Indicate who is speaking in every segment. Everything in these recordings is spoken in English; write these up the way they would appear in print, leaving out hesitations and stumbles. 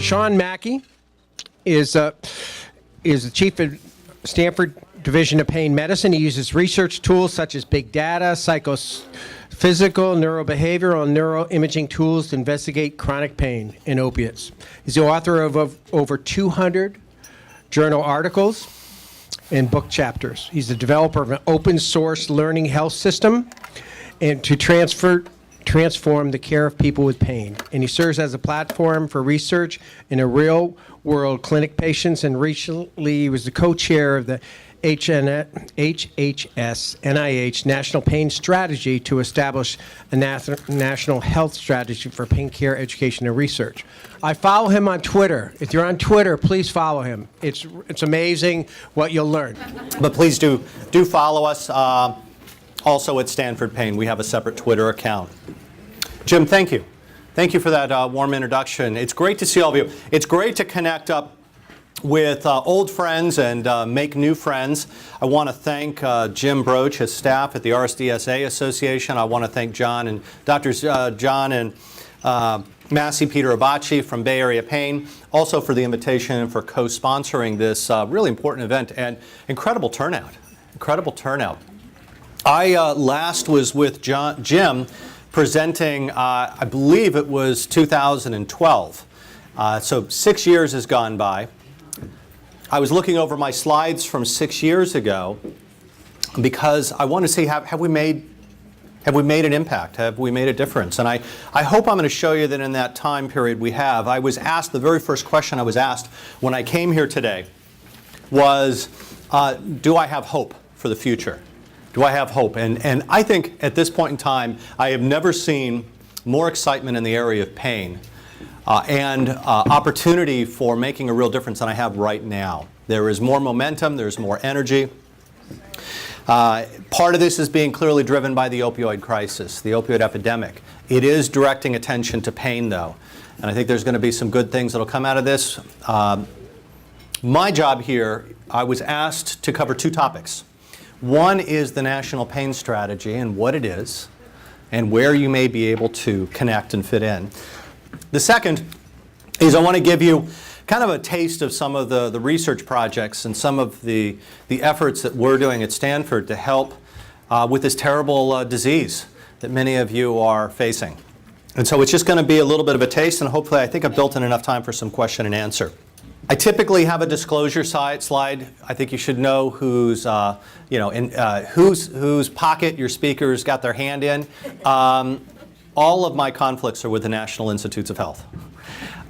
Speaker 1: Sean Mackey is the chief of Stanford Division of Pain Medicine. He uses research tools such as big data, psychophysical, neurobehavioral, and neuroimaging tools to investigate chronic pain and opiates. He's the author of over 200 journal articles and book chapters. He's the developer of an open source learning health system and to transform the care of people with pain. And he serves as a platform for research in a real-world clinic patients, and recently he was the co-chair of the HHS NIH National Pain Strategy to establish a national health strategy for pain care education and research. I follow him on Twitter. If you're on Twitter, please follow him. It's amazing what you'll learn.
Speaker 2: But please do follow us. Also at Stanford Pain, we have a separate Twitter account. Jim, thank you. Thank you for that warm introduction. It's great to see all of you. It's great to connect up with old friends and make new friends. I want to thank Jim Broach, his staff at the RSDSA Association. I want to thank John and Drs. John and Massey, Peter Abachi from Bay Area Pain, also for the invitation and for co-sponsoring this really important event, and incredible turnout. Incredible turnout. I last was with Jim presenting, I believe it was 2012. So 6 years has gone by. I was looking over my slides from 6 years ago because I want to see have we made an impact? Have we made a difference? And I hope I'm going to show you that in that time period we have. I was asked, the very first question I was asked when I came here today was, do I have hope for the future? Do I have hope? And I think at this point in time, I have never seen more excitement in the area of pain and opportunity for making a real difference than I have right now. There is more momentum, there's more energy. Part of this is being clearly driven by the opioid crisis, the opioid epidemic. It is directing attention to pain, though. And I think there's going to be some good things that will come out of this. My job here, I was asked to cover two topics. One is the National Pain Strategy and what it is and where you may be able to connect and fit in. The second is I want to give you kind of a taste of some of the research projects and some of the efforts that we're doing at Stanford to help with this terrible disease that many of you are facing. And so it's just going to be a little bit of a taste, and hopefully I think I've built in enough time for some question and answer. I typically have a disclosure slide. I think you should know whose pocket your speakers got their hand in. All of my conflicts are with the National Institutes of Health.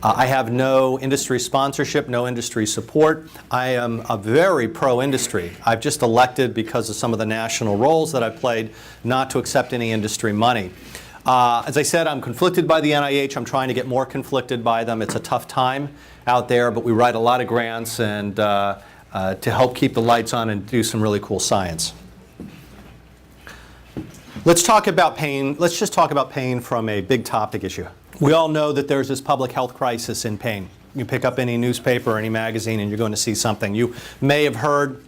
Speaker 2: I have no industry sponsorship, no industry support. I am a very pro-industry. I've just elected, because of some of the national roles that I've played, not to accept any industry money. As I said, I'm conflicted by the NIH. I'm trying to get more conflicted by them. It's a tough time out there, but we write a lot of grants and to help keep the lights on and do some really cool science. Let's talk about pain. Let's just talk about pain from a big topic issue. We all know that there's this public health crisis in pain. You pick up any newspaper or any magazine and you're going to see something. You may have heard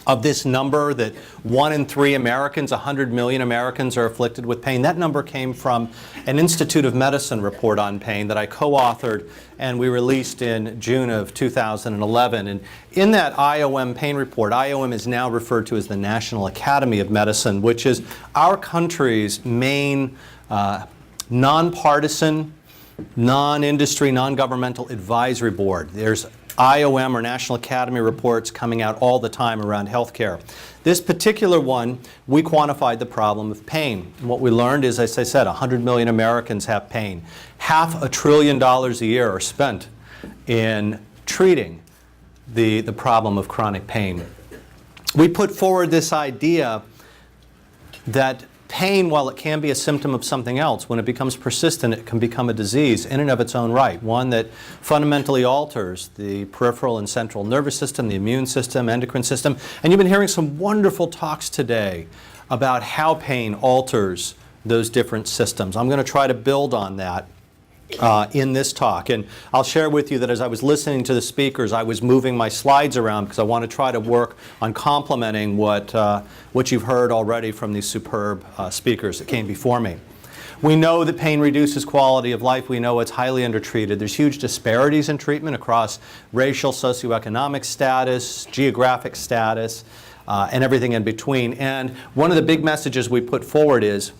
Speaker 2: of this number that 1 in 3 Americans, 100 million Americans, are afflicted with pain. That number came from an Institute of Medicine report on pain that I co-authored and we released in June of 2011. And in that IOM pain report, IOM is now referred to as the National Academy of Medicine, which is our country's main nonpartisan, non-industry, non-governmental advisory board. There's IOM, or National Academy reports, coming out all the time around healthcare. This particular one, we quantified the problem of pain. And what we learned is, as I said, 100 million Americans have pain. $500 billion a year are spent in treating the problem of chronic pain. We put forward this idea that pain, while it can be a symptom of something else, when it becomes persistent, it can become a disease in and of its own right, one that fundamentally alters the peripheral and central nervous system, the immune system, endocrine system. And you've been hearing some wonderful talks today about how pain alters those different systems. I'm going to try to build on that in this talk. And I'll share with you that as I was listening to the speakers, I was moving my slides around because I want to try to work on complementing what you've heard already from these superb speakers that came before me. We know that pain reduces quality of life. We know it's highly undertreated. There's huge disparities in treatment across racial, socioeconomic status, geographic status, and everything in between. And one of the big messages we put forward is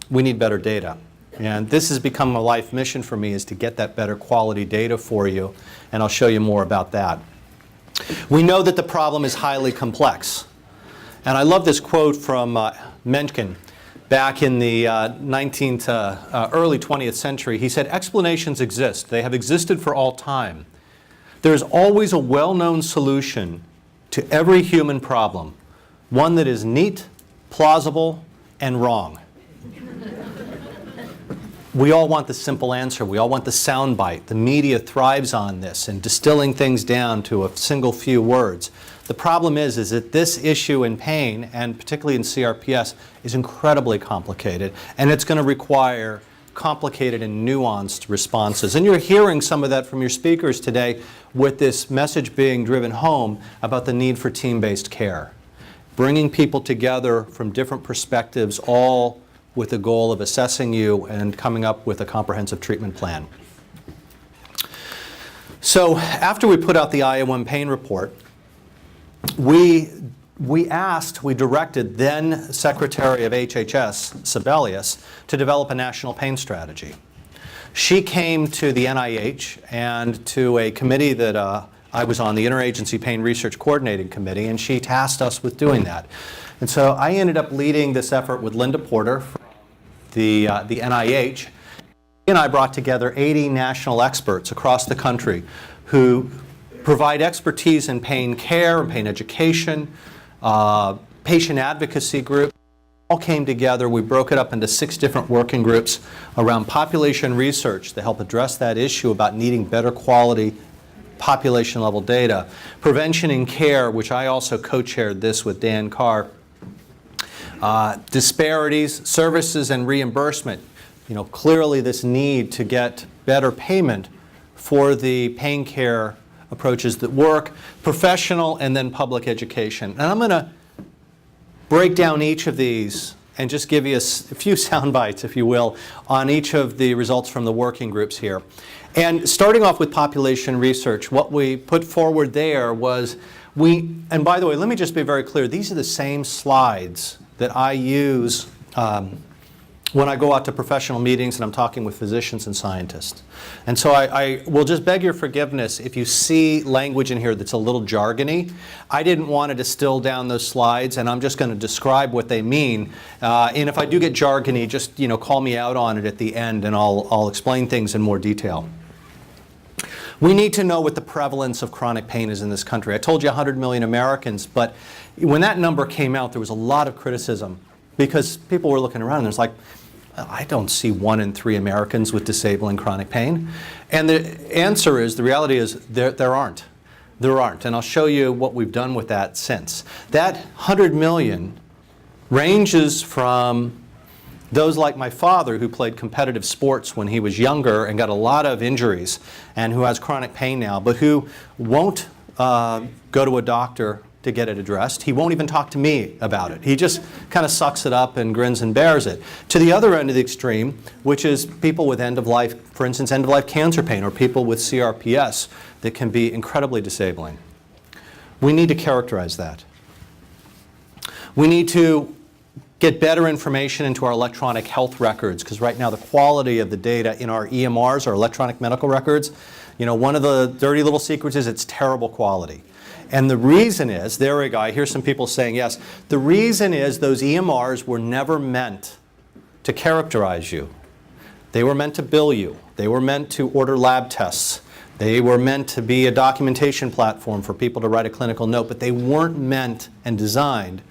Speaker 2: we need better data. And this has become a life mission for me, is to get that better quality data for you. And I'll show you more about that. We know that the problem is highly complex. And I love this quote from Menken back in the early 20th century. He said, "Explanations exist. They have existed for all time. There is always a well-known solution to every human problem, one that is neat, plausible, and wrong." We all want the simple answer. We all want the soundbite. The media thrives on this and distilling things down to a single few words. The problem is that this issue in pain, and particularly in CRPS, is incredibly complicated, and it's going to require complicated and nuanced responses. And you're hearing some of that from your speakers today, with this message being driven home about the need for team-based care. Bringing people together from different perspectives, all with the goal of assessing you and coming up with a comprehensive treatment plan. So after we put out the IOM pain report, we directed then Secretary of HHS, Sebelius, to develop a national pain strategy. She came to the NIH and to a committee that I was on, the Interagency Pain Research Coordinating Committee, and she tasked us with doing that. And so I ended up leading this effort with Linda Porter from the NIH. She and I brought together 80 national experts across the country who provide expertise in pain care and pain education, patient advocacy groups. All came together. We broke it up into 6 different working groups around population research to help address that issue about needing better quality population level data, prevention and care, which I also co-chaired this with Dan Carr, disparities, services, and reimbursement. You know, clearly this need to get better payment for the pain care approaches that work, professional, and then public education. And I'm going to break down each of these and just give you a few sound bites, if you will, on each of the results from the working groups here. And starting off with population research, what we put forward there was and by the way, let me just be very clear, these are the same slides that I use when I go out to professional meetings and I'm talking with physicians and scientists. And so I will just beg your forgiveness if you see language in here that's a little jargony. I didn't want to distill down those slides, and I'm just going to describe what they mean. And if I do get jargony, just call me out on it at the end, and I'll explain things in more detail. We need to know what the prevalence of chronic pain is in this country. I told you 100 million Americans, but when that number came out, there was a lot of criticism because people were looking around and there's like, I don't see 1 in 3 Americans with disabling chronic pain. And the answer is, the reality is, there aren't. There aren't. And I'll show you what we've done with that since. That 100 million ranges from those like my father, who played competitive sports when he was younger and got a lot of injuries and who has chronic pain now, but who won't go to a doctor to get it addressed. He won't even talk to me about it. He just kind of sucks it up and grins and bears it. To the other end of the extreme, which is people with end-of-life, for instance, end-of-life cancer pain, or people with CRPS that can be incredibly disabling. We need to characterize that. We need to get better information into our electronic health records, because right now the quality of the data in our EMRs, our electronic medical records, one of the dirty little secrets is it's terrible quality. And the reason is, there we go, I hear some people saying yes, the reason is those EMRs were never meant to characterize you. They were meant to bill you. They were meant to order lab tests. They were meant to be a documentation platform for people to write a clinical note, but they weren't meant and designed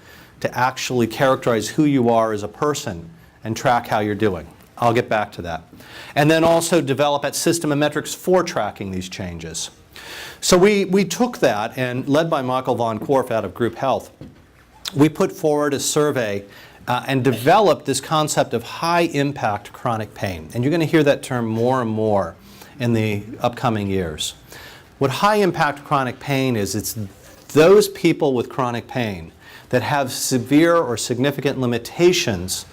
Speaker 2: to actually characterize who you are as a person and track how you're doing. I'll get back to that. And then also develop a system of metrics for tracking these changes. So we took that, and led by Michael von Korf out of Group Health, we put forward a survey and developed this concept of high-impact chronic pain. And you're going to hear that term more and more in the upcoming years. What high-impact chronic pain is, it's those people with chronic pain that have severe or significant limitations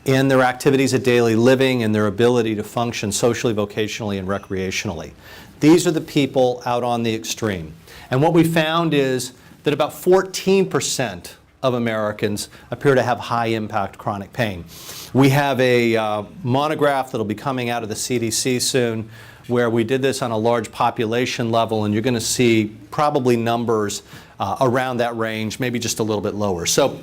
Speaker 2: in their activities of daily living and their ability to function socially, vocationally, and recreationally. These are the people out on the extreme. And what we found is that about 14% of Americans appear to have high-impact chronic pain. We have a monograph that'll be coming out of the CDC soon where we did this on a large population level, and you're going to see probably numbers around that range, maybe just a little bit lower. So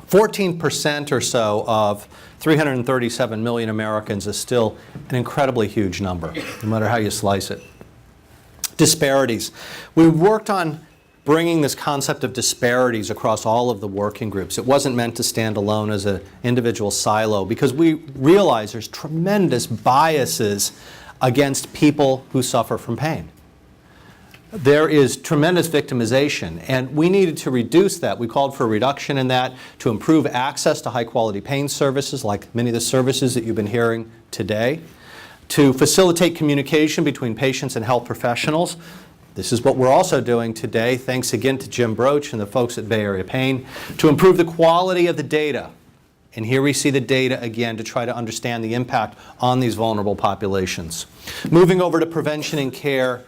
Speaker 2: 14% or so of 337 million Americans is still an incredibly huge number, no matter how you slice it. Disparities. We worked on bringing this concept of disparities across all of the working groups. It wasn't meant to stand alone as an individual silo, because we realize there's tremendous biases against people who suffer from pain. There is tremendous victimization, and we needed to reduce that. We called for a reduction in that to improve access to high-quality pain services, like many of the services that you've been hearing today, to facilitate communication between patients and health professionals. This is what we're also doing today, thanks again to Jim Broach and the folks at Bay Area Pain, to improve the quality of the data. And here we see the data again to try to understand the impact on these vulnerable populations. Moving over to prevention and care,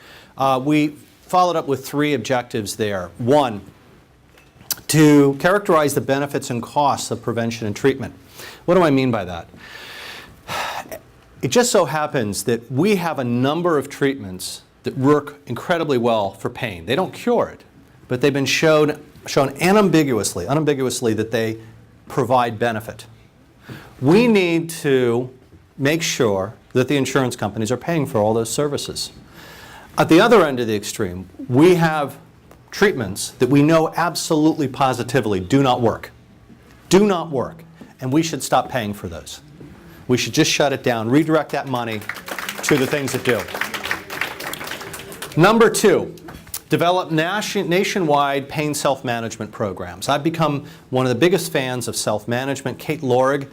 Speaker 2: we followed up with 3 objectives there. 1, to characterize the benefits and costs of prevention and treatment. What do I mean by that? It just so happens that we have a number of treatments that work incredibly well for pain. They don't cure it, but they've been shown unambiguously that they provide benefit. We need to make sure that the insurance companies are paying for all those services. At the other end of the extreme, we have treatments that we know absolutely positively do not work. Do not work. And we should stop paying for those. We should just shut it down, redirect that money to the things that do. Number 2, develop nationwide pain self-management programs. I've become one of the biggest fans of self-management. Kate Lorig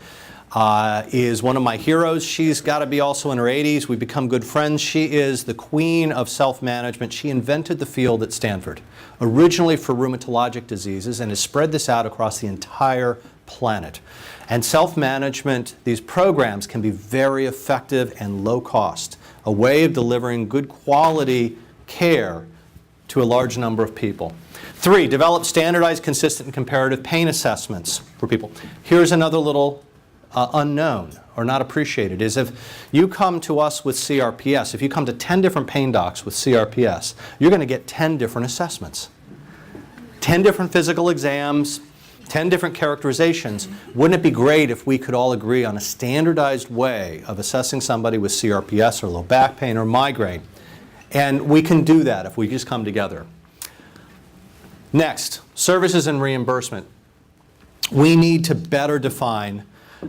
Speaker 2: is one of my heroes. She's got to be also in her 80s. We've become good friends. She is the queen of self-management. She invented the field at Stanford, originally for rheumatologic diseases, and has spread this out across the entire planet. And self-management, these programs can be very effective and low cost, a way of delivering good quality care to a large number of people. 3, develop standardized, consistent, and comparative pain assessments for people. Here's another little unknown or not appreciated, is if you come to us with CRPS, if you come to 10 different pain docs with CRPS, you're going to get 10 different assessments. 10 different physical exams, 10 different characterizations. Wouldn't it be great if we could all agree on a standardized way of assessing somebody with CRPS or low back pain or migraine? And we can do that if we just come together. Next, services and reimbursement. We need to better define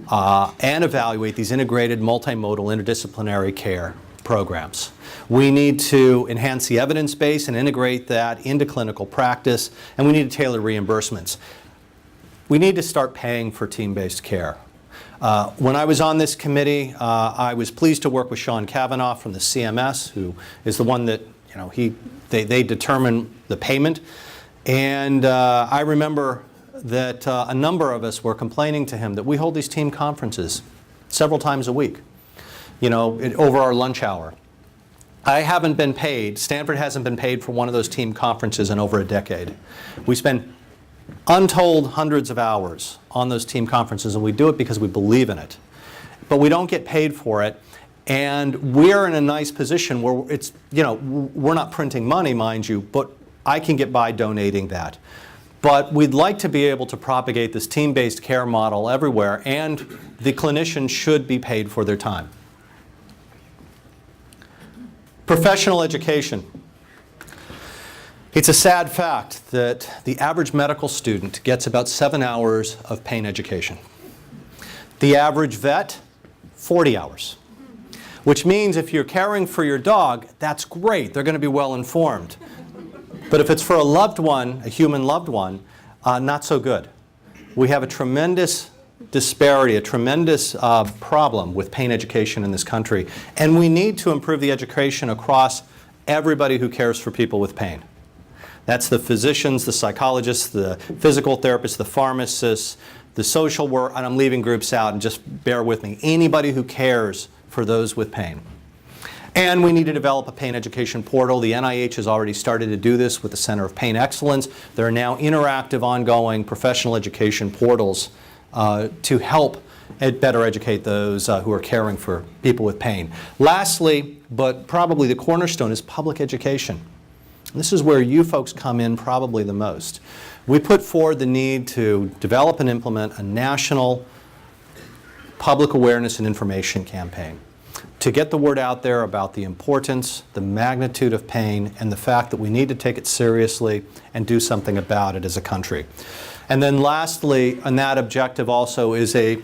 Speaker 2: and evaluate these integrated, multimodal, interdisciplinary care programs. We need to enhance the evidence base and integrate that into clinical practice, and we need to tailor reimbursements. We need to start paying for team-based care. When I was on this committee, I was pleased to work with Sean Cavanaugh from the CMS, who is the one that, they determine the payment. And I remember that a number of us were complaining to him that we hold these team conferences several times a week, over our lunch hour. I haven't been paid, Stanford hasn't been paid for one of those team conferences in over a decade. We spend untold hundreds of hours on those team conferences, and we do it because we believe in it. But we don't get paid for it, and we're in a nice position where it's, we're not printing money, mind you, but I can get by donating that. But we'd like to be able to propagate this team-based care model everywhere, and the clinicians should be paid for their time. Professional education. It's a sad fact that the average medical student gets about 7 hours of pain education. The average vet, 40 hours. Which means if you're caring for your dog, that's great. They're going to be well informed. But if it's for a loved one, a human loved one, not so good. We have a tremendous disparity, a tremendous problem with pain education in this country. And we need to improve the education across everybody who cares for people with pain. That's the physicians, the psychologists, the physical therapists, the pharmacists, the social work, and I'm leaving groups out, and just bear with me. Anybody who cares for those with pain. And we need to develop a pain education portal. The NIH has already started to do this with the Center of Pain Excellence. There are now interactive, ongoing professional education portals to help better educate those who are caring for people with pain. Lastly, but probably the cornerstone, is public education. This is where you folks come in probably the most. We put forward the need to develop and implement a national public awareness and information campaign to get the word out there about the importance, the magnitude of pain, and the fact that we need to take it seriously and do something about it as a country. And then lastly, on that objective also is a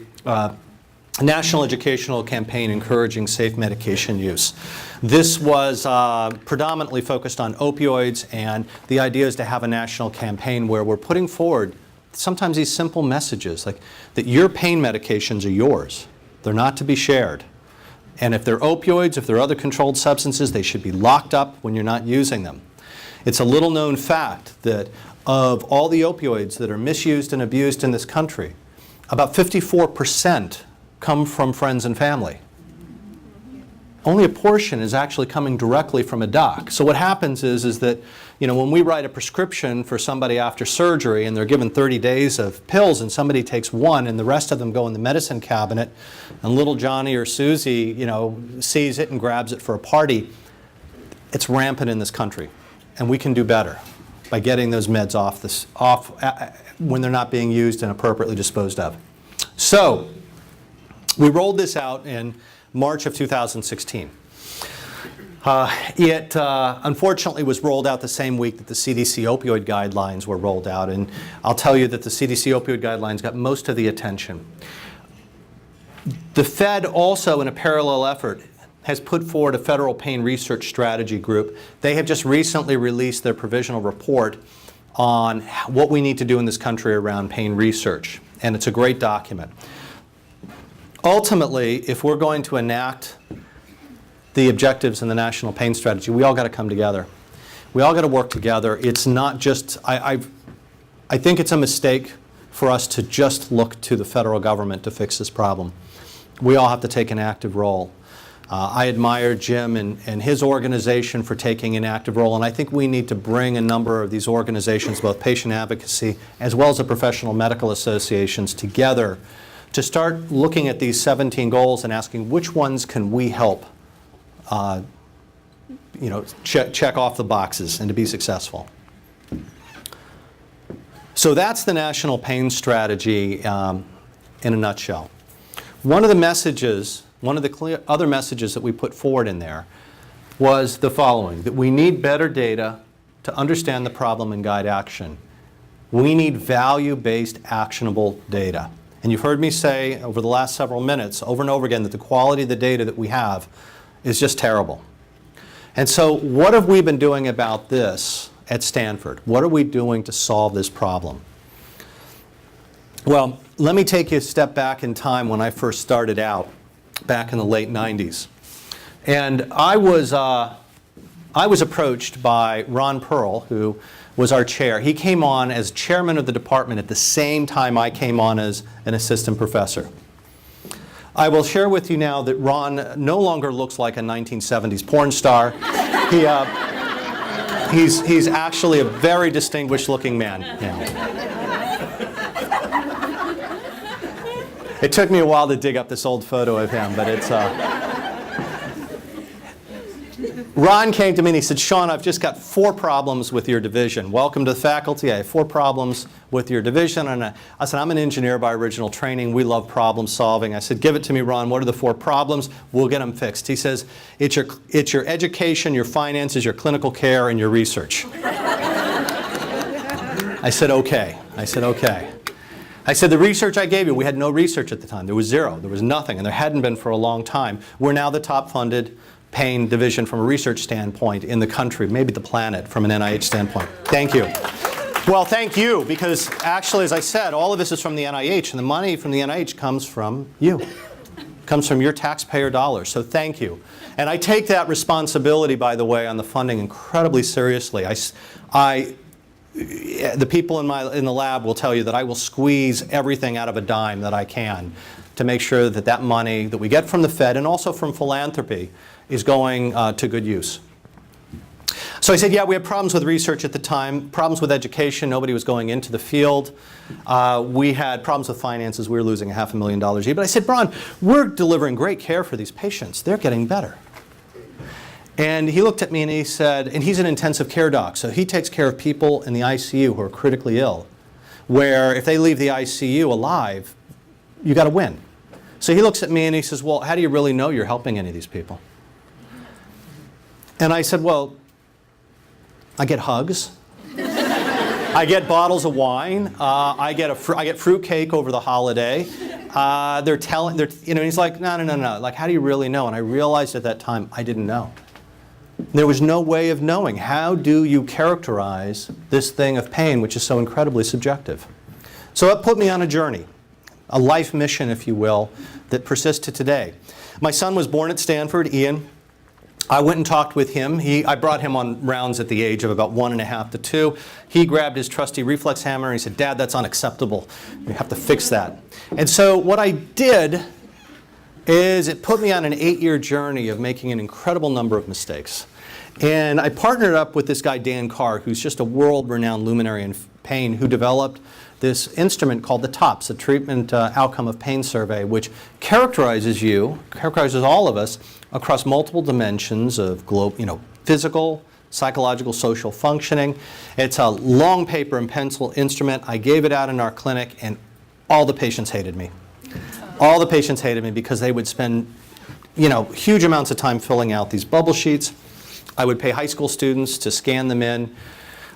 Speaker 2: national educational campaign encouraging safe medication use. This was predominantly focused on opioids, and the idea is to have a national campaign where we're putting forward sometimes these simple messages, like that your pain medications are yours. They're not to be shared. And if they're opioids, if they're other controlled substances, they should be locked up when you're not using them. It's a little known fact that of all the opioids that are misused and abused in this country, about 54% come from friends and family. Only a portion is actually coming directly from a doc. So what happens is that, when we write a prescription for somebody after surgery and they're given 30 days of pills and somebody takes one and the rest of them go in the medicine cabinet and little Johnny or Susie, sees it and grabs it for a party, it's rampant in this country. And we can do better by getting those meds off when they're not being used and appropriately disposed of. So we rolled this out in March of 2016. It unfortunately was rolled out the same week that the CDC opioid guidelines were rolled out, and I'll tell you that the CDC opioid guidelines got most of the attention. The Fed also, in a parallel effort, has put forward a federal pain research strategy group. They have just recently released their provisional report on what we need to do in this country around pain research, and it's a great document. Ultimately, if we're going to enact the objectives in the National Pain Strategy, we all got to come together. We all got to work together. It's not just, I think it's a mistake for us to just look to the federal government to fix this problem. We all have to take an active role. I admire Jim and his organization for taking an active role, and I think we need to bring a number of these organizations, both patient advocacy as well as the professional medical associations, together to start looking at these 17 goals and asking which ones can we help check off the boxes and to be successful. So that's the National Pain Strategy in a nutshell. One of the other messages that we put forward in there was the following: that we need better data to understand the problem and guide action. We need value-based, actionable data. And you've heard me say over the last several minutes, over and over again, that the quality of the data that we have is just terrible. And so what have we been doing about this at Stanford? What are we doing to solve this problem? Well, let me take you a step back in time when I first started out, back in the late 90s. And I was approached by Ron Pearl, who was our chair. He came on as chairman of the department at the same time I came on as an assistant professor. I will share with you now that Ron no longer looks like a 1970s porn star. He's actually a very distinguished looking man now. It took me a while to dig up this old photo of him, but it's... Ron came to me and he said, "Sean, I've just got 4 problems with your division. Welcome to the faculty. I have 4 problems with your division." And I said, "I'm an engineer by original training. We love problem solving." I said, "Give it to me, Ron. What are the 4 problems? We'll get them fixed." He says, it's your education, your finances, your clinical care, and your research." I said, "Okay." I said, "The research I gave you," we had no research at the time. There was zero. There was nothing, and there hadn't been for a long time. We're now the top funded pain division from a research standpoint in the country, maybe the planet from an NIH standpoint. Thank you. Well, thank you, because actually, as I said, all of this is from the NIH, and the money from the NIH comes from you. Comes from your taxpayer dollars, so thank you. And I take that responsibility, by the way, on the funding incredibly seriously. the people in the lab will tell you that I will squeeze everything out of a dime that I can to make sure that that money that we get from the Fed and also from philanthropy is going to good use. So I said, yeah, we had problems with research at the time, problems with education. Nobody was going into the field. We had problems with finances. We were losing $500,000 a year. But I said, Bron, we're delivering great care for these patients. They're getting better. And he looked at me and he said, and he's an intensive care doc, so he takes care of people in the ICU who are critically ill, where if they leave the ICU alive, you got to win. So he looks at me and he says, well, how do you really know you're helping any of these people? And I said, well, I get hugs. I get bottles of wine. I get fruit cake over the holiday. He's like, no. Like, how do you really know? And I realized at that time, I didn't know. There was no way of knowing. How do you characterize this thing of pain, which is so incredibly subjective? So it put me on a journey, a life mission, if you will, that persists to today. My son was born at Stanford, Ian. I went and talked with him. I brought him on rounds at the age of about 1.5 to 2. He grabbed his trusty reflex hammer and he said, Dad, that's unacceptable. We have to fix that. And so what I did is it put me on an 8-year journey of making an incredible number of mistakes. And I partnered up with this guy, Dan Carr, who's just a world-renowned luminary in pain, who developed this instrument called the TOPS, the Treatment Outcome of Pain Survey, which characterizes all of us across multiple dimensions of physical, psychological, social functioning. It's a long paper and pencil instrument. I gave it out in our clinic, and all the patients hated me. All the patients hated me because they would spend, huge amounts of time filling out these bubble sheets. I would pay high school students to scan them in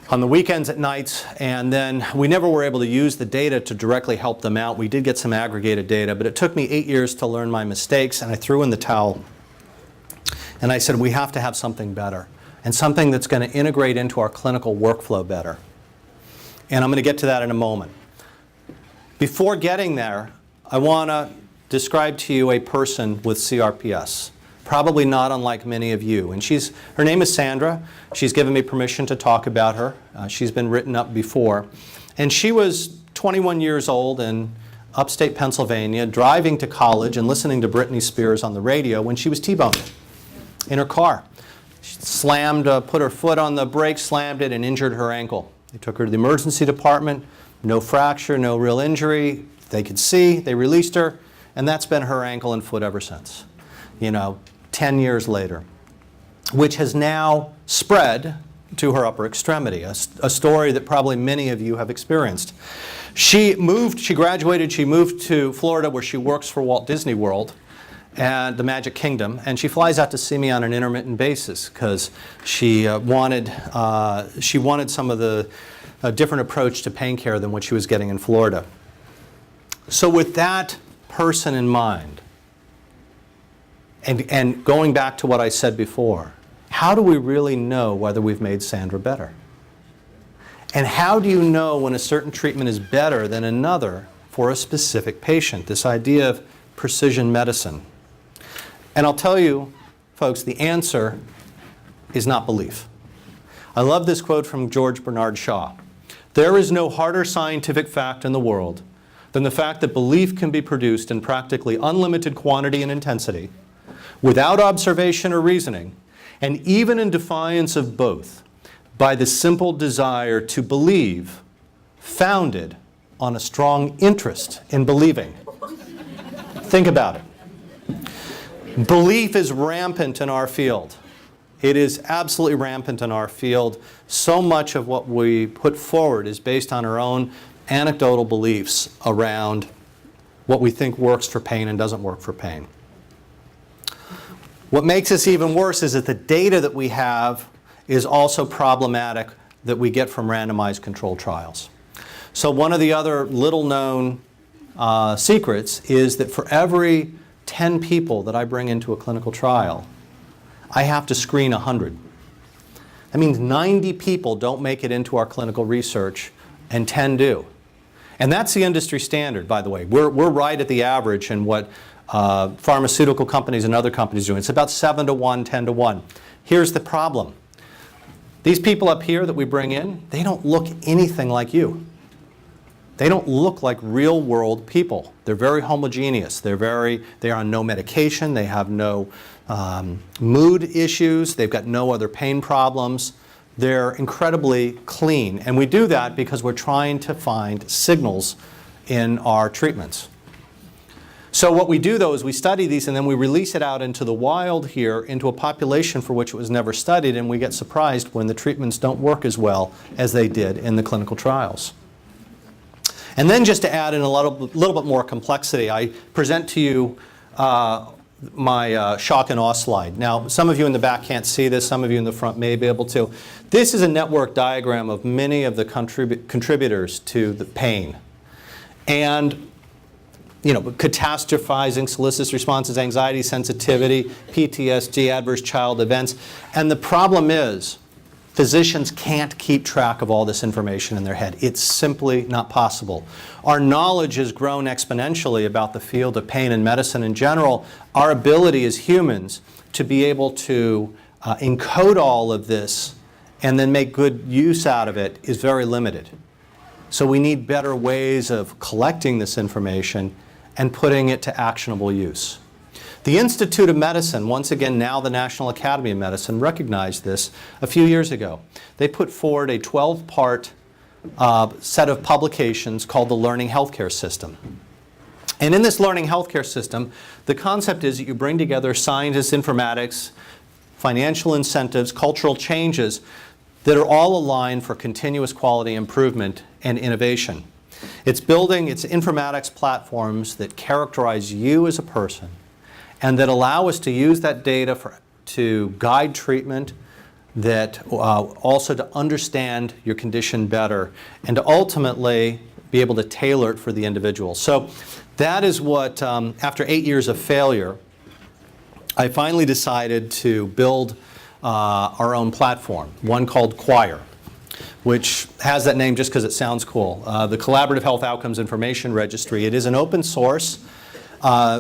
Speaker 2: on the weekends at nights, and then we never were able to use the data to directly help them out. We did get some aggregated data, but it took me 8 years to learn my mistakes, and I threw in the towel. And I said, we have to have something better, and something that's going to integrate into our clinical workflow better. And I'm going to get to that in a moment. Before getting there, I want to describe to you a person with CRPS, probably not unlike many of you. And her name is Sandra. She's given me permission to talk about her. She's been written up before. And she was 21 years old in upstate Pennsylvania, driving to college and listening to Britney Spears on the radio when she was T-boned in her car. She put her foot on the brake, slammed it, and injured her ankle. They took her to the emergency department. No fracture, no real injury. They could see, they released her, and that's been her ankle and foot ever since, 10 years later, which has now spread to her upper extremity, a story that probably many of you have experienced. She graduated, she moved to Florida where she works for Walt Disney World and the Magic Kingdom, and she flies out to see me on an intermittent basis because she wanted some of the different approach to pain care than what she was getting in Florida. So with that person in mind, and going back to what I said before, how do we really know whether we've made Sandra better? And how do you know when a certain treatment is better than another for a specific patient? This idea of precision medicine. And I'll tell you, folks, the answer is not belief. I love this quote from George Bernard Shaw. There is no harder scientific fact in the world than the fact that belief can be produced in practically unlimited quantity and intensity, without observation or reasoning, and even in defiance of both, by the simple desire to believe, founded on a strong interest in believing. Think about it. Belief is rampant in our field. It is absolutely rampant in our field. So much of what we put forward is based on our own anecdotal beliefs around what we think works for pain and doesn't work for pain. What makes this even worse is that the data that we have is also problematic that we get from randomized controlled trials. So one of the other little-known secrets is that for every 10 people that I bring into a clinical trial, I have to screen 100. That means 90 people don't make it into our clinical research, and 10 do. And that's the industry standard, by the way. We're right at the average in what pharmaceutical companies and other companies do. It's about 7 to 1, 10 to 1. Here's the problem. These people up here that we bring in, they don't look anything like you. They don't look like real-world people. They're very homogeneous. They are on no medication. They have no mood issues. They've got no other pain problems. They're incredibly clean. And we do that because we're trying to find signals in our treatments. So what we do, though, is we study these and then we release it out into the wild here, into a population for which it was never studied, and we get surprised when the treatments don't work as well as they did in the clinical trials. And then just to add in a little bit more complexity, I present to you my shock and awe slide. Now, some of you in the back can't see this. Some of you in the front may be able to. This is a network diagram of many of the contributors to the pain. And catastrophizing, solicitous responses, anxiety, sensitivity, PTSD, adverse child events. And the problem is, physicians can't keep track of all this information in their head. It's simply not possible. Our knowledge has grown exponentially about the field of pain and medicine in general. Our ability as humans to be able to encode all of this and then make good use out of it is very limited. So we need better ways of collecting this information and putting it to actionable use. The Institute of Medicine, once again now the National Academy of Medicine, recognized this a few years ago. They put forward a 12-part set of publications called the Learning Healthcare System. And in this Learning Healthcare System, the concept is that you bring together scientists, informatics, financial incentives, cultural changes that are all aligned for continuous quality improvement and innovation. It's informatics platforms that characterize you as a person and that allow us to use that data to guide treatment, that also to understand your condition better, and to ultimately be able to tailor it for the individual. So that is what, after 8 years of failure, I finally decided to build our own platform, one called Choir, which has that name just because it sounds cool. The Collaborative Health Outcomes Information Registry. It is an open source,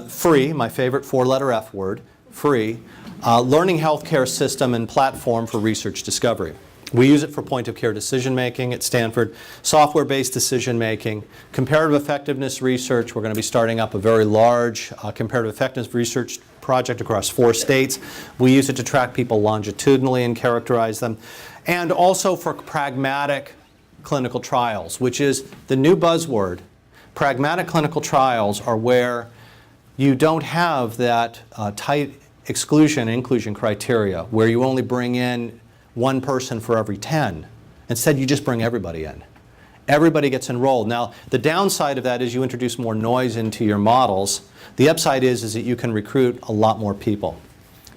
Speaker 2: free, my favorite four-letter F word, free, learning healthcare system and platform for research discovery. We use it for point-of-care decision-making at Stanford, software-based decision-making, comparative effectiveness research. We're going to be starting up a very large comparative effectiveness research project across 4 states. We use it to track people longitudinally and characterize them. And also for pragmatic clinical trials, which is the new buzzword. Pragmatic clinical trials are where you don't have that tight exclusion and inclusion criteria, where you only bring in one person for every 10. Instead, you just bring everybody in. Everybody gets enrolled. Now, the downside of that is you introduce more noise into your models. The upside is that you can recruit a lot more people.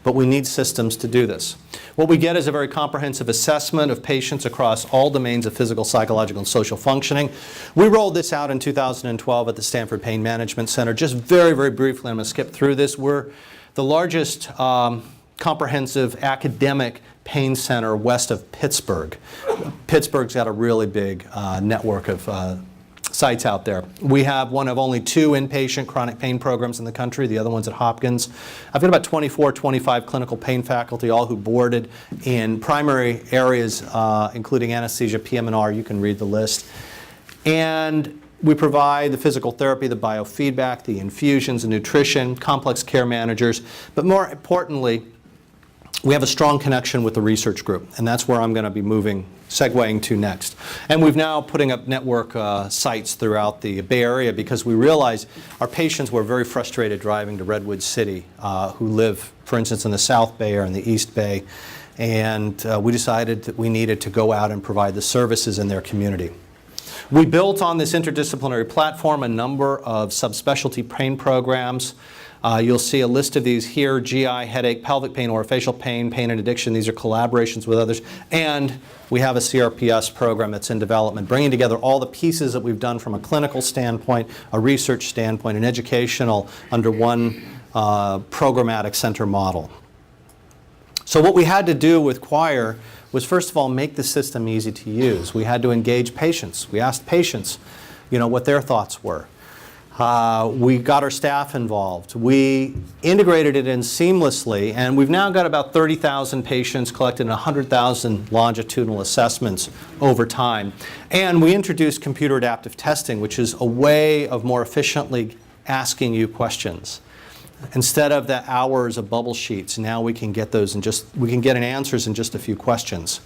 Speaker 2: But we need systems to do this. What we get is a very comprehensive assessment of patients across all domains of physical, psychological, and social functioning. We rolled this out in 2012 at the Stanford Pain Management Center. Just very, very briefly, I'm going to skip through this. We're the largest comprehensive academic pain center west of Pittsburgh. Pittsburgh's got a really big network of sites out there. We have one of only 2 inpatient chronic pain programs in the country. The other one's at Hopkins. I've got about 24, 25 clinical pain faculty, all who boarded in primary areas, including anesthesia, PM&R. You can read the list. And we provide the physical therapy, the biofeedback, the infusions, the nutrition, complex care managers. But more importantly, we have a strong connection with the research group, and that's where I'm going to be segueing to next. And we've now putting up network sites throughout the Bay Area because we realize our patients were very frustrated driving to Redwood City, who live, for instance, in the South Bay or in the East Bay, and we decided that we needed to go out and provide the services in their community. We built on this interdisciplinary platform a number of subspecialty pain programs. You'll see a list of these here: GI, headache, pelvic pain, orofacial pain, pain and addiction. These are collaborations with others. And we have a CRPS program that's in development, bringing together all the pieces that we've done from a clinical standpoint, a research standpoint, an educational, under one programmatic center model. So what we had to do with Choir was, first of all, make the system easy to use. We had to engage patients. We asked patients, what their thoughts were. We got our staff involved. We integrated it in seamlessly, and we've now got about 30,000 patients collected in 100,000 longitudinal assessments over time. And we introduced computer adaptive testing, which is a way of more efficiently asking you questions. Instead of the hours of bubble sheets, now we can get those we can get answers in just a few questions.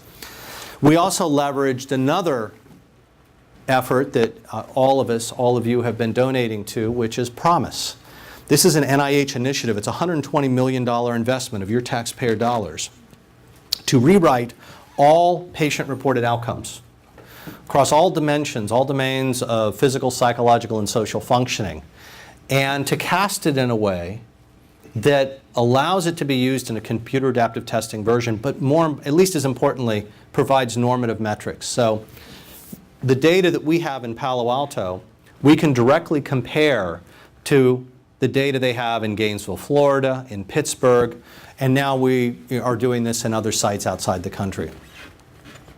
Speaker 2: We also leveraged another effort that all of you have been donating to, which is PROMISE. This is an NIH initiative. It's a $120 million investment of your taxpayer dollars to rewrite all patient-reported outcomes across all dimensions, all domains of physical, psychological, and social functioning, and to cast it in a way that allows it to be used in a computer adaptive testing version, but at least as importantly, provides normative metrics. So the data that we have in Palo Alto, we can directly compare to the data they have in Gainesville, Florida, in Pittsburgh, and now we are doing this in other sites outside the country.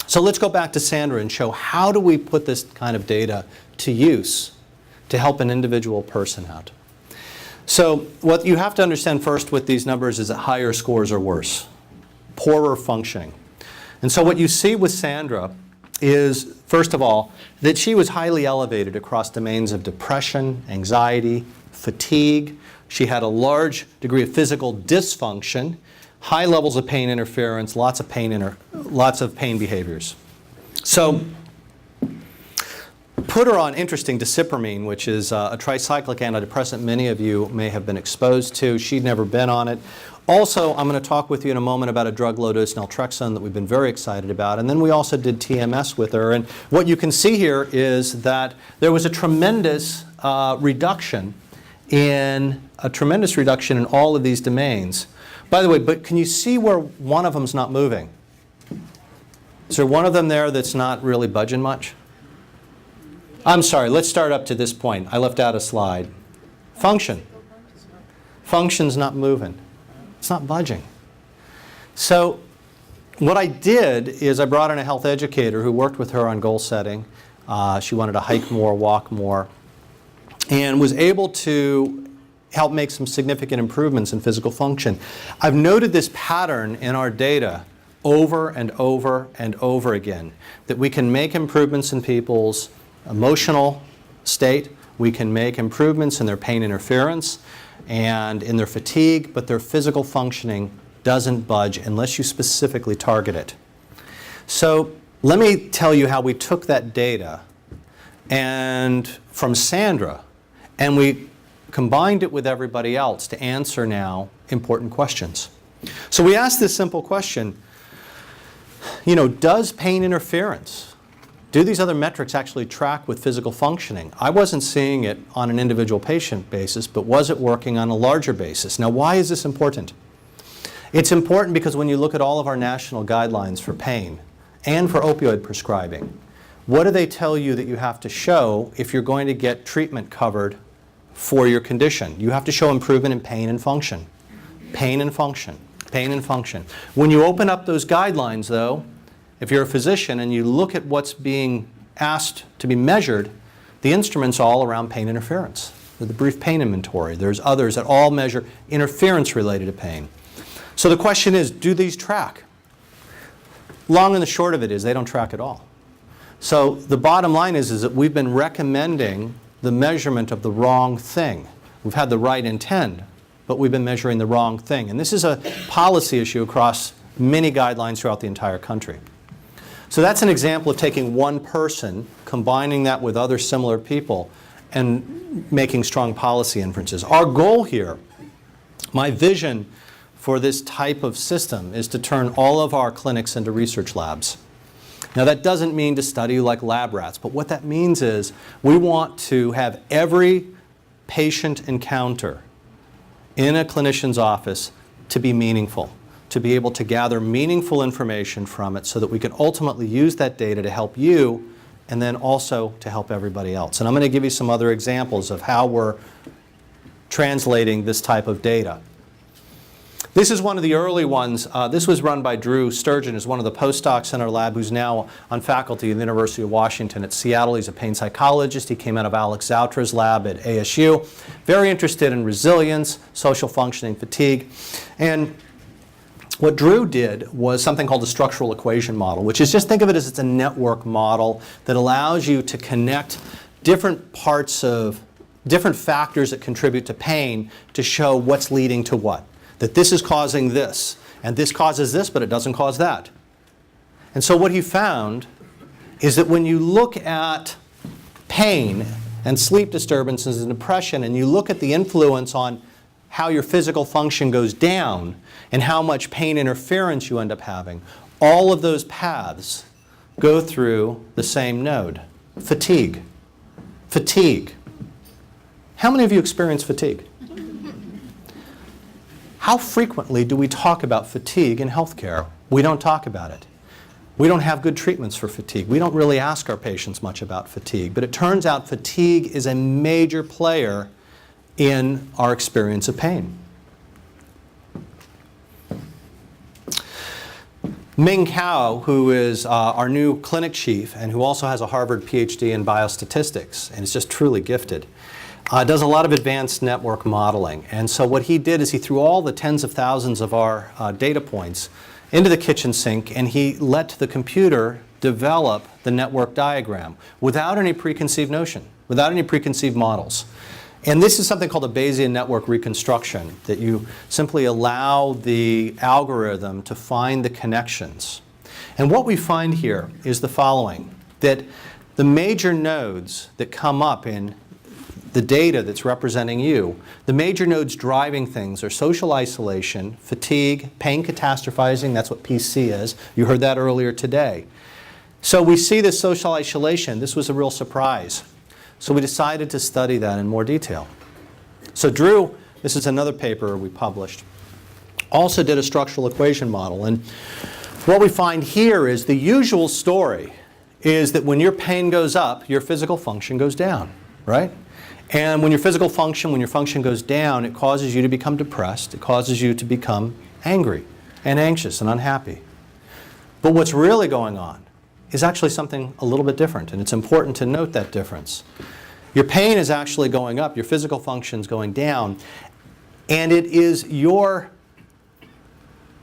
Speaker 2: So let's go back to Sandra and show how do we put this kind of data to use to help an individual person out. So what you have to understand first with these numbers is that higher scores are worse, poorer functioning. And so what you see with Sandra is, first of all, that she was highly elevated across domains of depression, anxiety, fatigue. She had a large degree of physical dysfunction, high levels of pain interference, lots of pain behaviors. So put her on interesting Disipramine, which is a tricyclic antidepressant many of you may have been exposed to. She'd never been on it. Also, I'm going to talk with you in a moment about a drug low-dose naltrexone that we've been very excited about. And then we also did TMS with her. And what you can see here is that there was a tremendous reduction in all of these domains. By the way, but can you see where one of them's not moving? Is there one of them there that's not really budging much? I'm sorry, let's start up to this point. I left out a slide. Function. Function's not moving. It's not budging. So what I did is I brought in a health educator who worked with her on goal setting. She wanted to hike more, walk more, and was able to help make some significant improvements in physical function. I've noted this pattern in our data over and over and over again, that we can make improvements in people's emotional state, we can make improvements in their pain interference and in their fatigue, but their physical functioning doesn't budge unless you specifically target it. So let me tell you how we took that data and from Sandra, and we combined it with everybody else to answer now important questions. So we asked this simple question, does pain interference, do these other metrics actually track with physical functioning? I wasn't seeing it on an individual patient basis, but was it working on a larger basis? Now, why is this important? It's important because when you look at all of our national guidelines for pain and for opioid prescribing, what do they tell you that you have to show if you're going to get treatment covered for your condition? You have to show improvement in pain and function. Pain and function. Pain and function. When you open up those guidelines, though, if you're a physician and you look at what's being asked to be measured, the instruments are all around pain interference. The brief pain inventory. There's others that all measure interference related to pain. So the question is, do these track? Long and the short of it is they don't track at all. So the bottom line is that we've been recommending the measurement of the wrong thing. We've had the right intent, but we've been measuring the wrong thing. And this is a policy issue across many guidelines throughout the entire country. So that's an example of taking one person, combining that with other similar people, and making strong policy inferences. Our goal here, my vision for this type of system, is to turn all of our clinics into research labs. Now that doesn't mean to study like lab rats, but what that means is we want to have every patient encounter in a clinician's office to be meaningful, to be able to gather meaningful information from it so that we can ultimately use that data to help you and then also to help everybody else. And I'm going to give you some other examples of how we're translating this type of data. This is one of the early ones. This was run by Drew Sturgeon, who's one of the postdocs in our lab, who's now on faculty at the University of Washington at Seattle. He's a pain psychologist. He came out of Alex Zoutra's lab at ASU. Very interested in resilience, social functioning, fatigue. And what Drew did was something called the structural equation model, which is, just think of it as it's a network model that allows you to connect different parts of different factors that contribute to pain to show what's leading to what. That this is causing this, and this causes this, but it doesn't cause that. And so what he found is that when you look at pain and sleep disturbances and depression, and you look at the influence on how your physical function goes down and how much pain interference you end up having, all of those paths go through the same node, fatigue. Fatigue. How many of you experience fatigue? How frequently do we talk about fatigue in healthcare? We don't talk about it. We don't have good treatments for fatigue. We don't really ask our patients much about fatigue. But it turns out fatigue is a major player in our experience of pain. Ming Cao, who is our new clinic chief and who also has a Harvard PhD in biostatistics and is just truly gifted, does a lot of advanced network modeling. And so what he did is he threw all the tens of thousands of our data points into the kitchen sink, and he let the computer develop the network diagram without any preconceived notion, without any preconceived models. And this is something called a Bayesian network reconstruction, that you simply allow the algorithm to find the connections. And what we find here is the following, that the major nodes that come up in the data that's representing you, the major nodes driving things are social isolation, fatigue, pain catastrophizing, that's what PC is. You heard that earlier today. So we see this social isolation. This was a real surprise. So we decided to study that in more detail. So Drew, this is another paper we published, also did a structural equation model. And what we find here is the usual story is that when your pain goes up, your physical function goes down, right? And when your physical function, when your function goes down, it causes you to become depressed. It causes you to become angry and anxious and unhappy. But what's really going on is actually something a little bit different, and it's important to note that difference. Your pain is actually going up, your physical function is going down, and it is your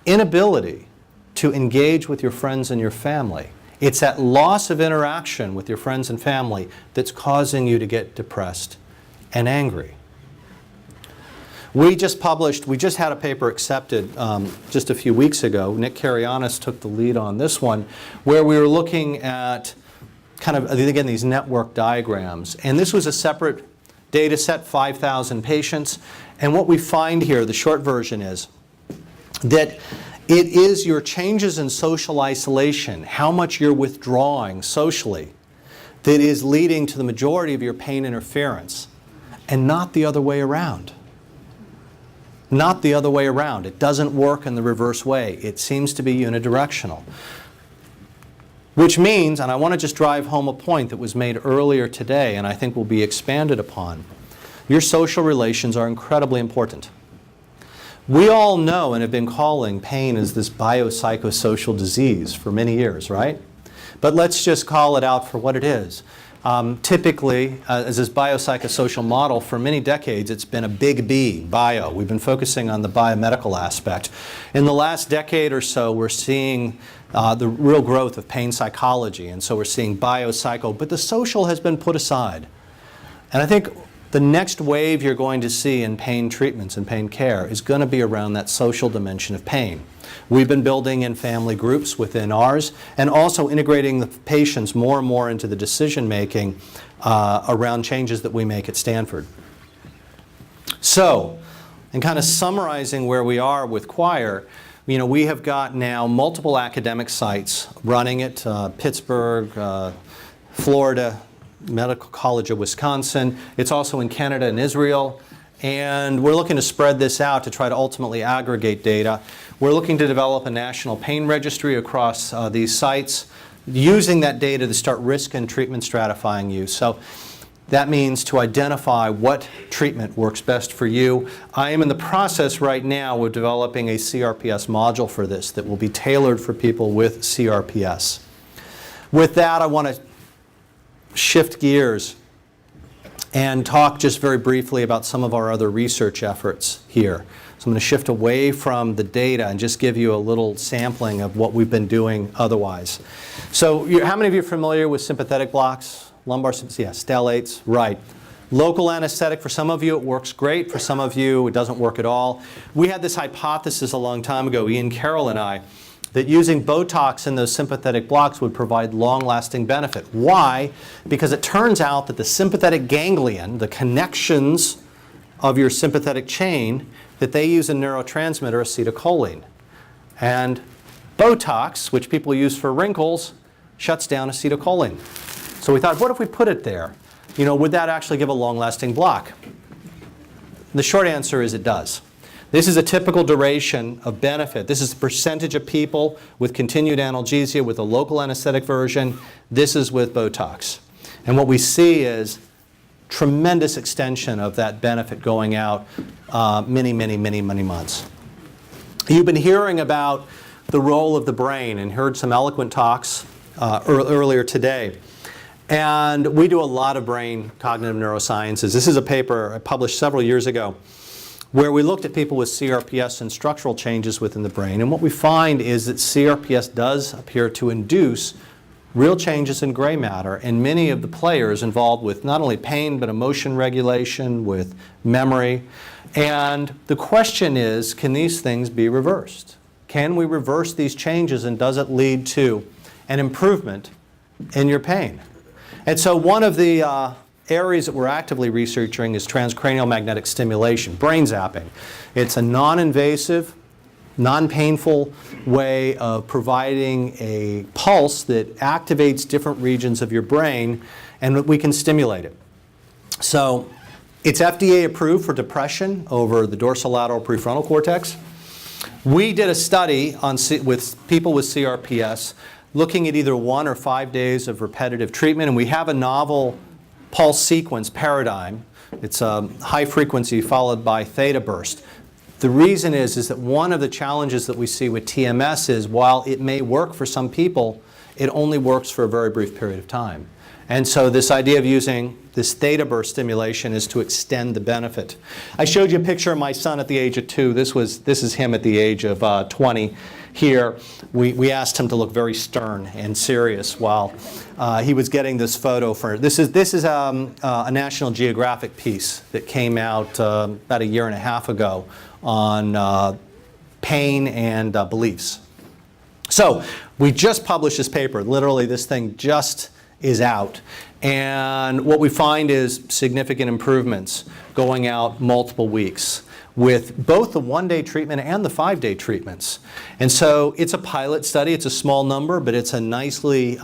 Speaker 2: inability to engage with your friends and your family. It's that loss of interaction with your friends and family that's causing you to get depressed and angry. We just had a paper accepted just a few weeks ago. Nick Karianis took the lead on this one, where we were looking at kind of, again, these network diagrams. And this was a separate data set, 5,000 patients. And what we find here, the short version is that it is your changes in social isolation, how much you're withdrawing socially, that is leading to the majority of your pain interference, and not the other way around. Not the other way around. It doesn't work in the reverse way. It seems to be unidirectional. Which means, and I want to just drive home a point that was made earlier today, and I think will be expanded upon, your social relations are incredibly important. We all know and have been calling pain as this biopsychosocial disease for many years, right? But let's just call it out for what it is. Typically, as this biopsychosocial model, for many decades, it's been a big B, bio. We've been focusing on the biomedical aspect. In the last decade or so, we're seeing the real growth of pain psychology, and so we're seeing biopsycho, but the social has been put aside. And I think the next wave you're going to see in pain treatments and pain care is going to be around that social dimension of pain. We've been building in family groups within ours and also integrating the patients more and more into the decision making around changes that we make at Stanford. So, in kind of summarizing where we are with Choir, we have got now multiple academic sites running it, Pittsburgh, Florida, Medical College of Wisconsin. It's also in Canada and Israel. And we're looking to spread this out to try to ultimately aggregate data. We're looking to develop a national pain registry across these sites, using that data to start risk and treatment stratifying use. So That means to identify what treatment works best for you. I am in the process right now of developing a CRPS module for this that will be tailored for people with CRPS. With that, I want to shift gears and talk just very briefly about some of our other research efforts here. So I'm going to shift away from the data and just give you a little sampling of what we've been doing otherwise. So how many of you are familiar with sympathetic blocks? Lumbar, yeah, stellates, right. Local anesthetic, for some of you it works great, for some of you it doesn't work at all. We had this hypothesis a long time ago, Ian Carroll and I, that using Botox in those sympathetic blocks would provide long-lasting benefit. Why? Because it turns out that the sympathetic ganglion, the connections of your sympathetic chain, that they use a neurotransmitter, acetylcholine. And Botox, which people use for wrinkles, shuts down acetylcholine. So we thought, what if we put it there? You know, would that actually give a long-lasting block? The short answer is it does. This is a typical duration of benefit. This is the percentage of people with continued analgesia with a local anesthetic version. This is with Botox. And what we see is tremendous extension of that benefit going out many months. You've been hearing about the role of the brain and heard some eloquent talks earlier today. And we do a lot of brain cognitive neurosciences. This is a paper I published several years ago where we looked at people with CRPS and structural changes within the brain. And what we find is that CRPS does appear to induce real changes in gray matter in many of the players involved with not only pain but emotion regulation, with memory. And the question is, can these things be reversed? Can we reverse these changes, and does it lead to an improvement in your pain? And so one of the areas that we're actively researching is transcranial magnetic stimulation, brain zapping. It's a non-invasive, non-painful way of providing a pulse that activates different regions of your brain, and we can stimulate it. So it's FDA approved for depression over the dorsolateral prefrontal cortex. We did a study with people with CRPS looking at either 1 or 5 days of repetitive treatment, and we have a novel pulse sequence paradigm. It's a high frequency followed by theta burst. The reason is that one of the challenges that we see with TMS is while it may work for some people, it only works for a very brief period of time. And so this idea of using this theta burst stimulation is to extend the benefit. I showed you a picture of my son at the age of 2. This is him at the age of 20. Here, we asked him to look very stern and serious while he was getting this photo. This is a National Geographic piece that came out about 1.5 years ago on pain and beliefs. So we just published this paper. Literally, this thing just is out. And what we find is significant improvements going out multiple weeks with both the 1-day treatment and the 5-day treatments. And so it's a pilot study. It's a small number, but it's a nicely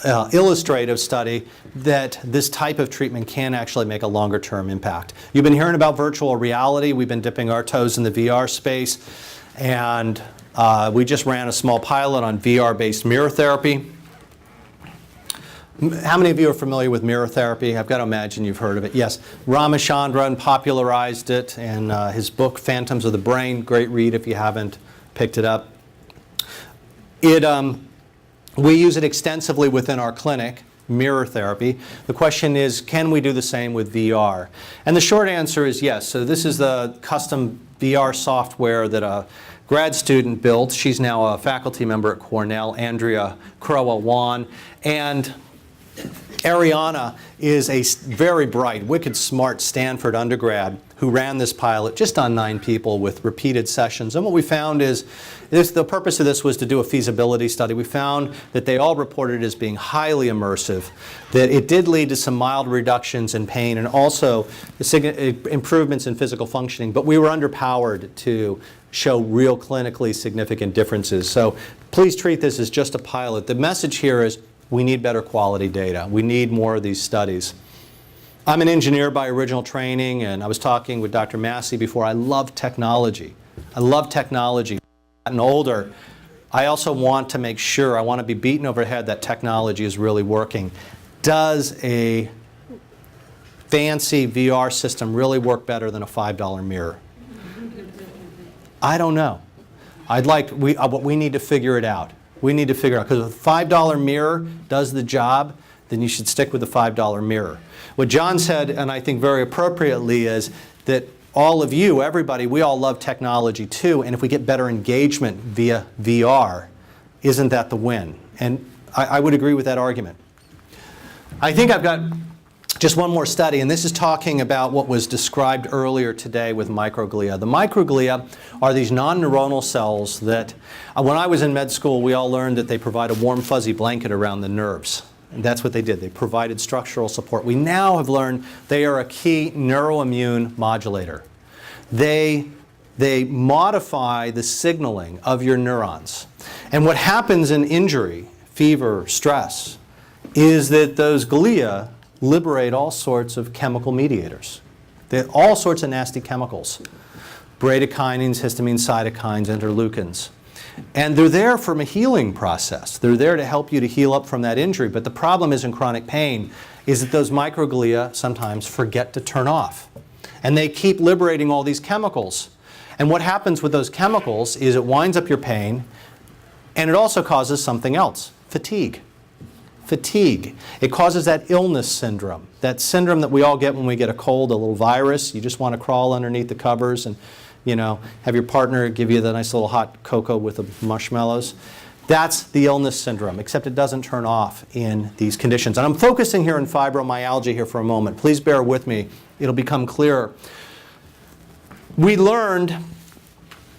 Speaker 2: illustrative study that this type of treatment can actually make a longer-term impact. You've been hearing about virtual reality. We've been dipping our toes in the VR space. And we just ran a small pilot on VR-based mirror therapy. How many of you are familiar with mirror therapy? I've got to imagine you've heard of it. Yes, Ramachandran popularized it in his book, Phantoms of the Brain. Great read if you haven't picked it up. We use it extensively within our clinic, mirror therapy. The question is, can we do the same with VR? And the short answer is yes. So this is the custom VR software that a grad student built. She's now a faculty member at Cornell, Andrea Crowa-Wan. And Ariana is a very bright, wicked smart Stanford undergrad who ran this pilot just on 9 people with repeated sessions. And what we found is, the purpose of this was to do a feasibility study. We found that they all reported it as being highly immersive, that it did lead to some mild reductions in pain and also improvements in physical functioning, but we were underpowered to show real clinically significant differences. So please treat this as just a pilot. The message here is we need better quality data. We need more of these studies. I'm an engineer by original training, and I was talking with Dr. Massey before. I love technology. I love technology. And older, I also want to make sure, I want to be beaten over the head that technology is really working. Does a fancy VR system really work better than a $5 mirror? I don't know. But we need to figure it out. We need to figure out, because if a $5 mirror does the job, then you should stick with the $5 mirror. What John said, and I think very appropriately, is that all of you, everybody, we all love technology too, and if we get better engagement via VR, isn't that the win? And I would agree with that argument. I think I've got just one more study, and this is talking about what was described earlier today with microglia. The microglia are these non-neuronal cells that, when I was in med school, we all learned that they provide a warm, fuzzy blanket around the nerves. And that's what they did. They provided structural support. We now have learned they are a key neuroimmune modulator. They modify the signaling of your neurons. And what happens in injury, fever, stress, is that those glia liberate all sorts of chemical mediators. They have all sorts of nasty chemicals. Bradykinin, histamine, cytokines, interleukins. And they're there from a healing process. They're there to help you to heal up from that injury. But the problem is in chronic pain is that those microglia sometimes forget to turn off. And they keep liberating all these chemicals. And what happens with those chemicals is it winds up your pain, and it also causes something else, fatigue. Fatigue. It causes that illness syndrome, that syndrome that we all get when we get a cold, a little virus. You just want to crawl underneath the covers and, you know, have your partner give you the nice little hot cocoa with the marshmallows. That's the illness syndrome, except it doesn't turn off in these conditions. And I'm focusing here on fibromyalgia here for a moment. Please bear with me. It'll become clearer. We learned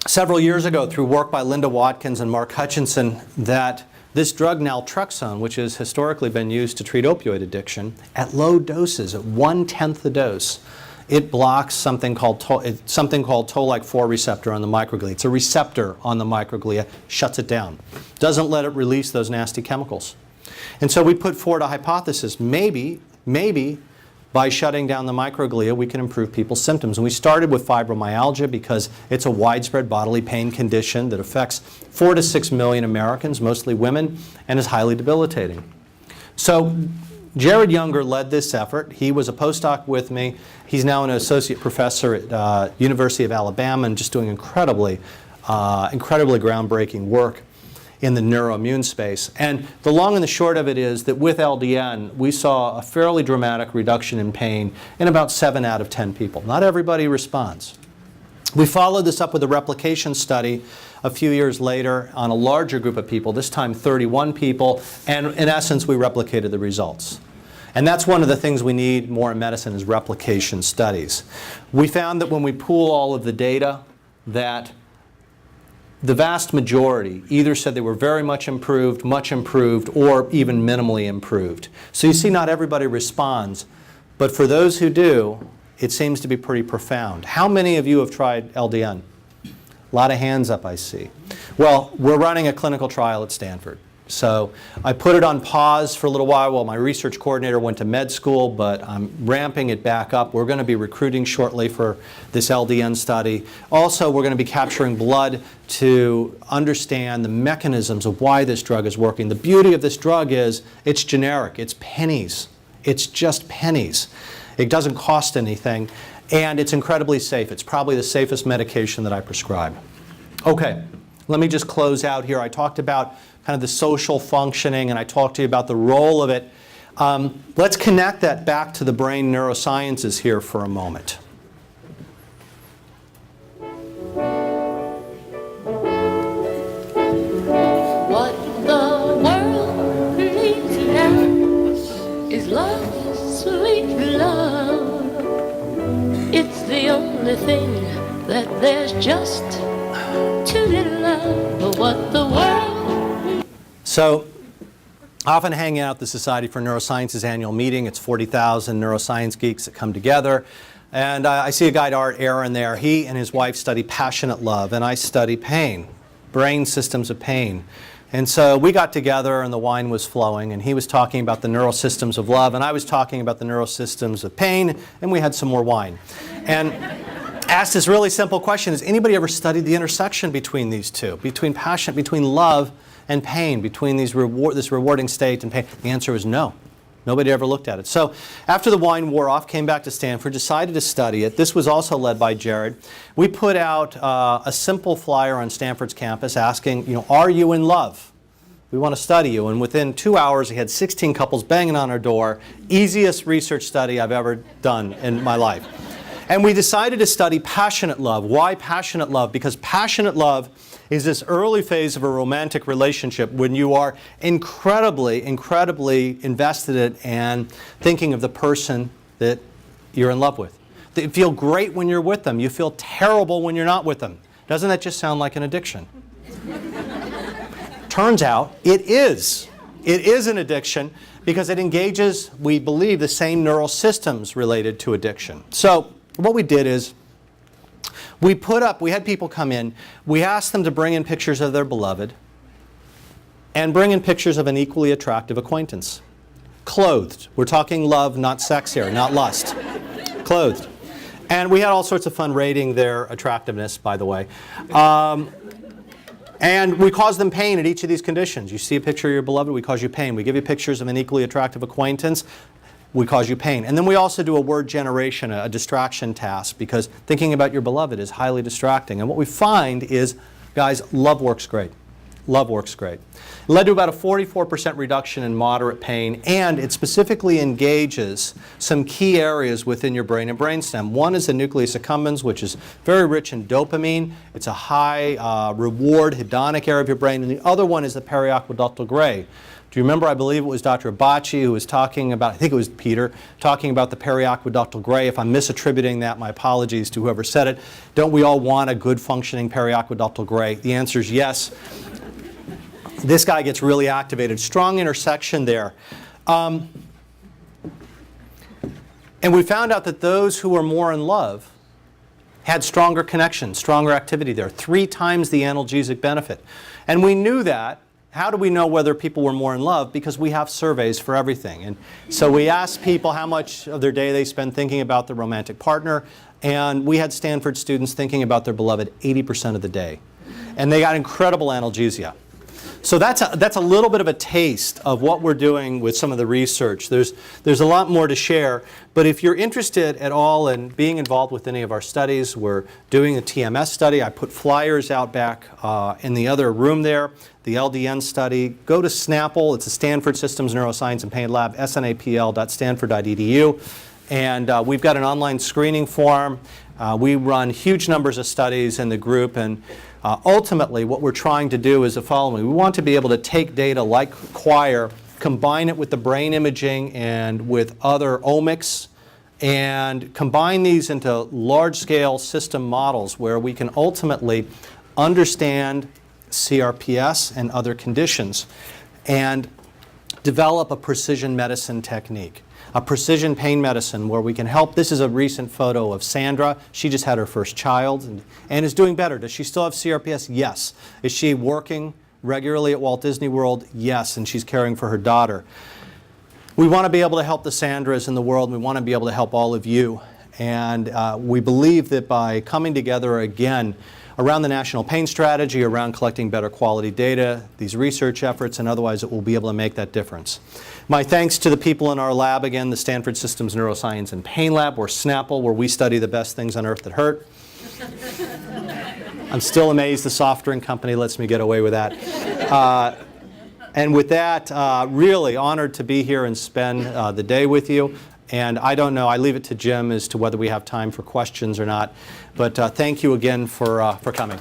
Speaker 2: several years ago through work by Linda Watkins and Mark Hutchinson that this drug naltrexone, which has historically been used to treat opioid addiction, at low doses, at 1/10 the dose, it blocks something called toll-like 4 receptor on the microglia. It's a receptor on the microglia, shuts it down. Doesn't let it release those nasty chemicals. And so we put forward a hypothesis, maybe by shutting down the microglia, we can improve people's symptoms. And we started with fibromyalgia because it's a widespread bodily pain condition that affects 4 to 6 million Americans, mostly women, and is highly debilitating. So Jared Younger led this effort. He was a postdoc with me. He's now an associate professor at University of Alabama and just doing incredibly groundbreaking work in the neuroimmune space. And the long and the short of it is that with LDN, we saw a fairly dramatic reduction in pain in about 7 out of 10 people. Not everybody responds. We followed this up with a replication study a few years later on a larger group of people, this time 31 people, and in essence, we replicated the results. And that's one of the things we need more in medicine is replication studies. We found that when we pool all of the data, that the vast majority either said they were very much improved, or even minimally improved. So you see, not everybody responds, but for those who do, it seems to be pretty profound. How many of you have tried LDN? A lot of hands up, I see. Well, we're running a clinical trial at Stanford. So I put it on pause for a little while my research coordinator went to med school, but I'm ramping it back up. We're going to be recruiting shortly for this LDN study. Also, we're going to be capturing blood to understand the mechanisms of why this drug is working. The beauty of this drug is it's generic. It's pennies. It's just pennies. It doesn't cost anything, and it's incredibly safe. It's probably the safest medication that I prescribe. Okay, let me just close out here. I talked about kind of the social functioning, and I talked to you about the role of it. Let's connect that back to the brain neurosciences here for a moment.
Speaker 3: What the world needs now is love, sweet love. It's the only thing that there's just too little of. But what the world.
Speaker 2: So, often hanging out at the Society for Neuroscience's annual meeting. It's 40,000 neuroscience geeks that come together. And I see a guy, Art Aaron, there. He and his wife study passionate love, and I study pain, brain systems of pain. And so we got together, and the wine was flowing, and he was talking about the neural systems of love, and I was talking about the neural systems of pain, and we had some more wine. And asked this really simple question: has anybody ever studied the intersection between these two, between passion, between love and pain, between this rewarding state and pain? The answer is no. Nobody ever looked at it. So after the wine wore off, came back to Stanford, decided to study it. This was also led by Jared. We put out a simple flyer on Stanford's campus asking, are you in love? We want to study you. And within 2 hours, we had 16 couples banging on our door. Easiest research study I've ever done in my life. And we decided to study passionate love. Why passionate love? Because passionate love is this early phase of a romantic relationship when you are incredibly, incredibly invested in and thinking of the person that you're in love with. You feel great when you're with them. You feel terrible when you're not with them. Doesn't that just sound like an addiction? Turns out it is. It is an addiction because it engages, we believe, the same neural systems related to addiction. So what we did is we had people come in, we asked them to bring in pictures of their beloved and bring in pictures of an equally attractive acquaintance. Clothed. We're talking love, not sex here, not lust. Clothed. And we had all sorts of fun rating their attractiveness, by the way. And we caused them pain at each of these conditions. You see a picture of your beloved, we cause you pain. We give you pictures of an equally attractive acquaintance, we cause you pain. And then we also do a word generation, a distraction task, because thinking about your beloved is highly distracting. And what we find is, guys, love works great. Love works great. It led to about a 44% reduction in moderate pain, and it specifically engages some key areas within your brain and brainstem. One is the nucleus accumbens, which is very rich in dopamine. It's a high reward hedonic area of your brain. And the other one is the periaqueductal gray. Do you remember, I believe it was Dr. Abachi who was talking about, I think it was Peter, talking about the periaqueductal gray. If I'm misattributing that, my apologies to whoever said it. Don't we all want a good functioning periaqueductal gray? The answer is yes. This guy gets really activated. Strong intersection there. And we found out that those who were more in love had stronger connections, stronger activity there, 3 times the analgesic benefit. And we knew that. How do we know whether people were more in love? Because we have surveys for everything. And so we asked people how much of their day they spend thinking about their romantic partner. And we had Stanford students thinking about their beloved 80% of the day. And they got incredible analgesia. So that's a little bit of a taste of what we're doing with some of the research. There's a lot more to share, but if you're interested at all in being involved with any of our studies, we're doing a TMS study. I put flyers out back in the other room there, the LDN study. Go to Snapple, it's a Stanford Systems Neuroscience and Pain Lab, snapl.stanford.edu, and we've got an online screening form. We run huge numbers of studies in the group, and ultimately what we're trying to do is the following. We want to be able to take data like Choir, combine it with the brain imaging and with other omics, and combine these into large-scale system models where we can ultimately understand CRPS and other conditions and develop a precision medicine technique. A precision pain medicine where we can help. This is a recent photo of Sandra. She just had her first child and is doing better. Does she still have CRPS? Yes. Is she working regularly at Walt Disney World? Yes, and she's caring for her daughter. We want to be able to help the Sandras in the world, and we want to be able to help all of you. And we believe that by coming together again around the national pain strategy, around collecting better quality data, these research efforts, and otherwise it will be able to make that difference. My thanks to the people in our lab, again, the Stanford Systems Neuroscience and Pain Lab, or Snapple, where we study the best things on earth that hurt. I'm still amazed the soft drink company lets me get away with that. And with that, really honored to be here and spend the day with you. And I don't know, I leave it to Jim as to whether we have time for questions or not. But thank you again for coming.